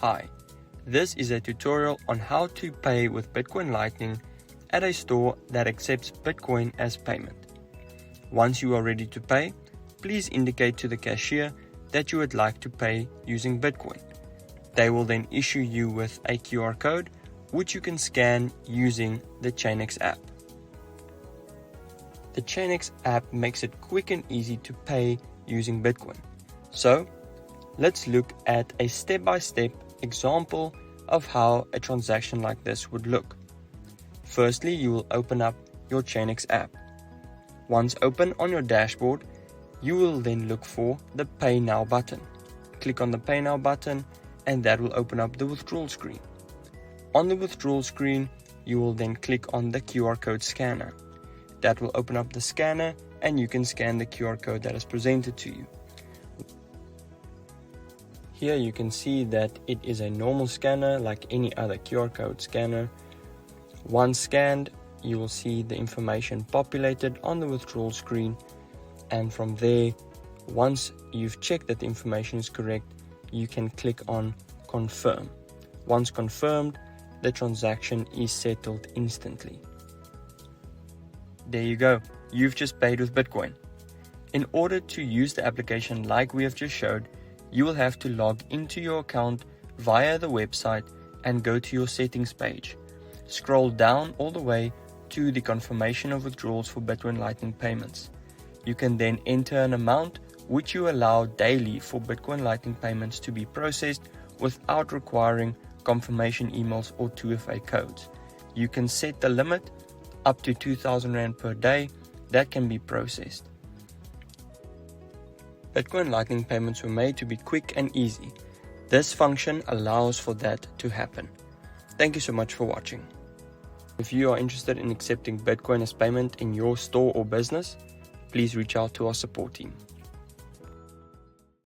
Hi, this is a tutorial on how to pay with Bitcoin Lightning at a store that accepts Bitcoin as payment. Once you are ready to pay, please indicate to the cashier that you would like to pay using Bitcoin. They will then issue you with a QR code which you can scan using the ChainEX app. The ChainEX app makes it quick and easy to pay using Bitcoin. So, let's look at a step-by-step example of how a transaction like this would look. Firstly, you will open up your ChainEX app. Once open on your dashboard, you will then look for the Pay Now button. Click on the Pay Now button and that will open up the withdrawal screen. On the withdrawal screen, you will then click on the QR code scanner. That will open up the scanner and you can scan the QR code that is presented to you. Here you can see that it is a normal scanner like any other QR code scanner. Once scanned, you will see the information populated on the withdrawal screen, and from there, once you've checked that the information is correct, you can click on confirm. Once confirmed, the transaction is settled instantly. There you go, you've just paid with Bitcoin. In order to use the application like we have just showed, you will have to log into your account via the website and go to your settings page. Scroll down all the way to the confirmation of withdrawals for Bitcoin Lightning payments. You can then enter an amount which you allow daily for Bitcoin Lightning payments to be processed without requiring confirmation emails or 2FA codes. You can set the limit up to 2,000 Rand per day that can be processed. Bitcoin Lightning payments were made to be quick and easy. This function allows for that to happen. Thank you so much for watching. If you are interested in accepting Bitcoin as payment in your store or business, please reach out to our support team.